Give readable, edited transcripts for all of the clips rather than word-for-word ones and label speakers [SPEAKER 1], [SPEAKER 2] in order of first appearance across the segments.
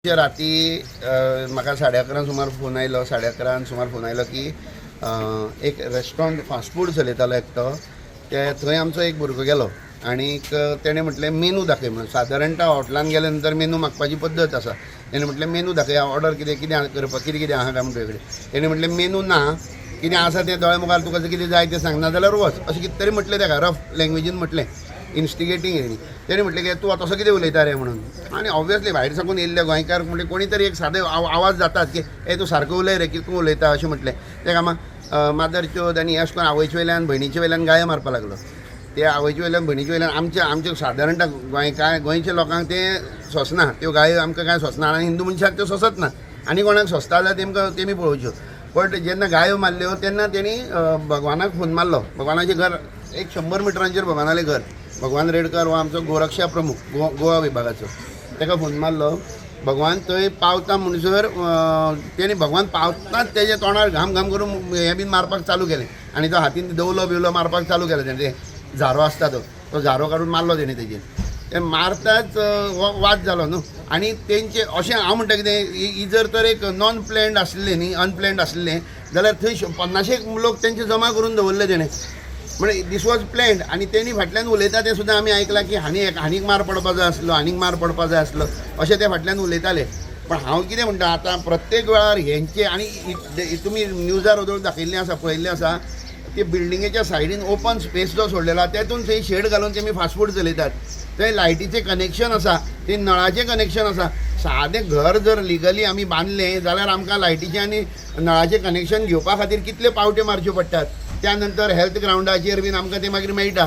[SPEAKER 1] राती म्हाका 11:30 सुमार फोन आयलो 11:30 सुमार फोन आयलो की एक रेस्टॉरंट फास्ट फूड चलयतालो एकटो थंय आमचो एक भुरगो गेलो आनीक तेणें म्हटलें मेनू दाखय म्हणून. सादारणता हॉटेलान गेले नंतर मेनू मागपाची पद्दत आसा. तेणें म्हटलें मेनू दाखय, ऑर्डर कितें करपाक कितें आहा काय म्हणटा कडेन. तेणें म्हटलें मेनू ना, कितें आसा तें दोळे मुखार तुका कितें जाय तें सांग, ना जाल्यार वच अशें कितें तरी म्हटलें ताका रफ लँग्वेजीन म्हटलें. इन्स्टिगेटींग हेणी तेणें म्हटलें की तूं तसो कितें उलयता रे म्हणून. आनी ऑब्वियसली भायर साकून येयल्ले गोंयकार म्हणजे कोणी तरी एक सादे आवाज जातात की ए तूं सारको उलय रे, की तूं उलयता अशें म्हटलें. तेका मादर चोद आनी अशें करून आवयचे वयल्यान भयणीचे वयल्यान गायो मारपाक लागलो. ते आवयचे वयल्यान भयणीचे वयल्यान आमचे सादारणता गोंयच्या लोकांक तें सोंसना, त्यो गायो आमकां कांय सोंसना आनी हिंदू मनशाक त्यो सोंसत ना. आनी कोणाक सोंसता जाल्यार तेमी पळोवच्यो. बट जेन्ना गायो मारल्यो तेन्ना तेणी भगवानाक फोन मारलो. भगवानाचें घर एक 100 मिटरांचेर भगवानालें घर. भगवान रेडकर हो आमचो गोरक्षा प्रमुख गोवा विभागाचो. ताका फोन मारलो. भगवान थंय पावता म्हणसर तेणी भगवान पावताच तेजे तोंडार घाम घाम करून हें बीन मारपाक चालू केलें. आनी तो हातीन दवलो बिवलो मारपाक चालू केलो. तेणें झारो आसता तो झारो काडून मारलो तेणें तेजेर. ते मारताच वाद जालो न्हू. आनी तेंचे अशें हांव म्हणटा कितें, ही जर तर एक नॉन प्लॅन्ड आसलें न्ही, अनप्लॅन्ड आसलें जाल्यार थंय 50 लोक तेंचे जमा करून दवरले तेणें. म्हणजे दीस वॉज प्लॅन्ड. आनी तेणी फाटल्यान उलयता तें सुद्दां आमी आयकलां की हानीक मार पडपा जाय आसलो, हानीक मार पडपा जाय आसलो अशें ते फाटल्यान उलयताले. पण हांव कितें म्हणटा आतां प्रत्येक वेळार हेंचे आनी तुमी न्यूजार वदळ दाखयल्लें आसा, पळयल्लें आसा, ते बिल्डिंगेच्या सायडीन ओपन स्पेस जो सोडलेला तेतून थंय शेड घालून तेमी फास्ट फूड चलयतात. थंय लायटीचें कनेक्शन आसा, ते नळाचें कनेक्शन आसा. सादें घर जर लिगली आमी बांदलें जाल्यार आमकां लायटीचें आनी नळाचें कनेक्शन घेवपा खातीर कितले पावट्यो मारच्यो पडटात. त्यानंतर हेल्थ ग्रावंडाचेर बीन आमकां तें मागीर मेळटा.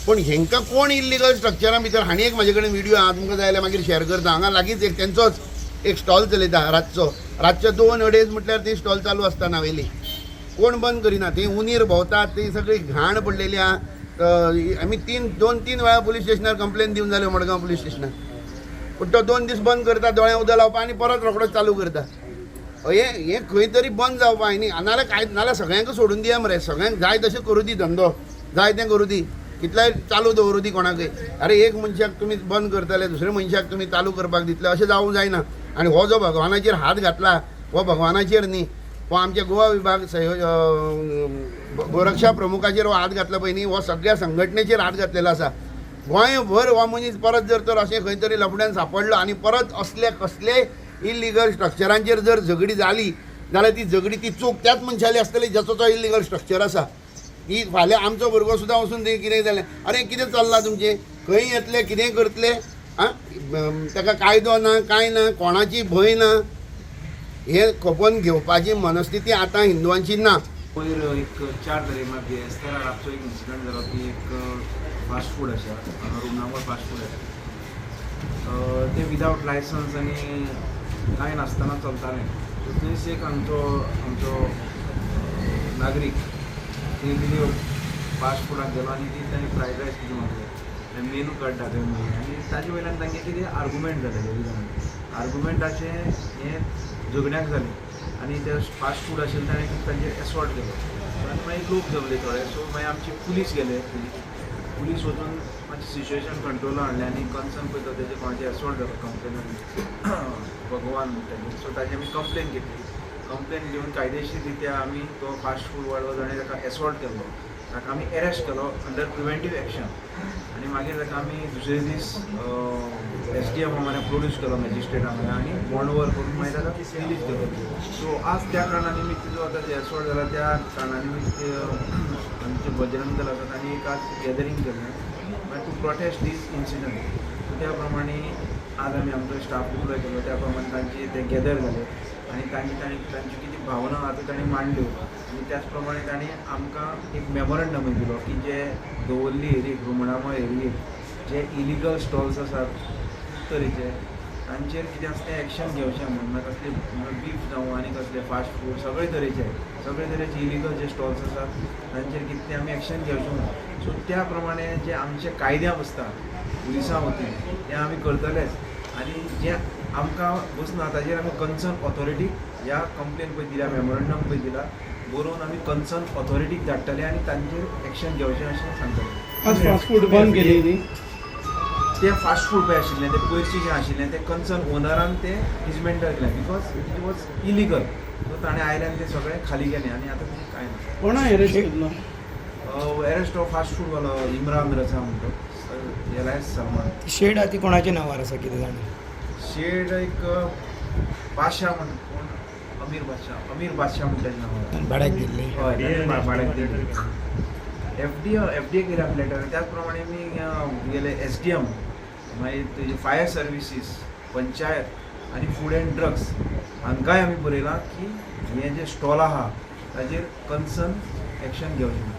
[SPEAKER 1] पूण हेंकां कोण इल्लिगल स्ट्रक्चरा भितर, हांणी एक म्हाजे कडेन व्हिडिओ आहा, तुमकां जाय जाल्यार मागीर शेअर करता. हांगा लागींच एक तेंचोच एक स्टॉल चलयता रातचे 2-2:30 म्हटल्यार ती स्टॉल चालू आसता नावेली. कोण बंद करिना. थंय उंदीर भोंवतात, थंय सगळी घाण पडलेली आहा. आमी 2-3 वेळा पुलीस स्टेशनार कंप्लेन दिवन जाल्यो, मडगांव पुलीस स्टेशनार. पूण तो 2 दीस बंद करता, दोळ्या उदक लावपा आनी परत रोखडोच चालू करता. हे खंय तरी बंद जावपा न्ही. नाल्यार काय, नाल्यार सगळ्यांक सोडून दिया मरे. सगळ्यांक जाय तशें करूं दी, धंदो जाय तें करूं दी, कितल्याय चालू दवरूं दी कोणाकय. अरे एक मनशाक तुमी बंद करतले, दुसऱ्या मनशाक तुमी चालू करपाक दितले, अशें जावंक जायना. आनी हो जो भगवानाचेर हात घातला, हो भगवानाचेर न्ही, हो आमच्या गोवा विभाग गोरक्षा प्रमुखाचेर हो हात घातला पळय न्ही, हो सगळ्या संघटनेचेर हात घातलेलो आसा. गोंयभर हो मनीस परत जर तर अशें खंय तरी लफड्यान सांपडलो आनी परत असले कसले इल्लिगल स्ट्रक्चरांचेर जर झगडी जाली जाल्यार ती झगडी, ती चूक त्याच मनशाली आसतली जाचो तो इल्लिगल स्ट्रक्चर आसा. ही फाल्यां आमचो भुरगो सुद्दां वचून थंय कितें जालें, अरे कितें चल्लां तुमचें, खंय येतले, कितें करतले, ताका कायदो ना, कांय ना, कोणाची भंय ना. हे खपोवन घेवपाची मनस्थिती आतां हिंदुवांची ना.
[SPEAKER 2] पयर एक 4 तारीख एस्तारा रातचो एक इन्सिडंट जालो की एक फास्ट फूड आसा, रुमनावर फास्ट फूड आसा, ते विदावट लायसन्स आनी कांय नासतना चलतालें. सो थंयच एक आमचो नागरीक थंय कितें फास्ट फुडाक गेलो आनी ती ताणें फ्रायड रायस कितें मागलें, मेनू कार्ड दाखय आनी ताजे वयल्यान तांगे कितें आर्गुमेंट जालें. आर्गुमेंटाचें हें झगड्याक जालें आनी ते फास्ट फूड आशिल्लें ताणें तांचेर एसॉल्ट केलो. आनी मागीर लोक जमले थोडे. सो मागीर आमचे पुलीस गेले. पुलीस वचून मातशें सिच्युएशन कंट्रोल हाडलें आनी कन्सर्न पळय तो तेजे कोणाचेर एसॉल्ट जालो कंप्लेन भगवान म्हणटाले. सो ताजी आमी कंप्लेन घेतली. कंप्लेन घेवन कायदेशीर रित्या आमी तो फास्ट फूड वाडलो जाणें ताका एसॉल्ट केल्लो, ताका आमी एरेस्ट केलो अंडर प्रिव्हेंटीव एक्शन. आनी मागीर ताका आमी दुसरे दीस SDM आम्हाला प्रोड्यूस केलो मॅजिस्ट्रेट आम्हाला आनी बॉन्डवर करून मागीर ताका रिलीज केलो. सो आज त्या कारणां निमित्त जो आतां एसॉल्ट जाला त्या कारणां निमित्त आमचे बजरंग दल आसा तांणी एक आज गॅदरींग केलें to protest this incident. So त्या प्रमाणे आज आमी आमचो स्टाफ डिप्लॉय केलो. त्या प्रमाणे तांचे ते गॅदर जाले आनी तांची कितें भावना आहा त्यो तांणी मांडल्यो. आनी त्याच प्रमाणे तांणी आमकां एक मेमोरंडम दिलो की जे दवरली एरियेक, रुमणामळ एरियेक जे इलिगल स्टॉल्स आसात तरेचे तांचेर कितें आसा तें एक्शन घेवचें म्हणून. कसले बीफ जावं आनी कसले फास्ट फूड सगळे तरेचे इलिगल जे स्टॉल्स आसात तांचेर कितें तें आमी एक्शन घेवचें म्हणून. सो त्या प्रमाणे जे आमचे कायद्या बसता पुलिसां वतीन तें आमी करतलेच. आनी जे आमकां बसना ताजेर आमी कन्सर्न ऑथॉरिटीक ह्या कंप्लेन पळय दिल्या, मेमोरंडम पळय दिला, बरोवन आमी कन्सर्न ऑथॉरिटीक धाडटले आनी तांचेर एक्शन घेवचें अशें सांगतले.
[SPEAKER 3] आज फास्ट फूड बंद केली न्ही,
[SPEAKER 2] ते फास्ट फूड पळय आशिल्लें तें पयरचें जें आशिल्लें तें कन्सर्न ओनरान तें डिसमेंटल केलें because it was illegal so ताणें आयल्यान तें सगळें खाली केलें आनी आतां तें कांय ना
[SPEAKER 3] कोणा अरेस्ट केल्लो
[SPEAKER 2] एरेस्ट हो फास्ट फूड वालो इम्रान रजा म्हणतो एलायस सलमान
[SPEAKER 4] शेड आहा ती कोणाच्या नांवार आसा कितें जाणा
[SPEAKER 2] शेड एक बादशाह म्हण कोण अमीर बादशाह म्हणटा तेजें नांव
[SPEAKER 4] ताणें भाड्याक दिल्ली
[SPEAKER 2] हय ताणें भाड्याक दिल्ली एफडीए केल्या लेटर त्याच प्रमाणे मी गेले SDM मागीर तुजी फायर सर्विसीस पंचायत आनी फूड एंड ड्रग्स हांकांय आमी बरयलां की हे जे स्टॉल आहा ताजेर कन्सर्न एक्शन घेवचें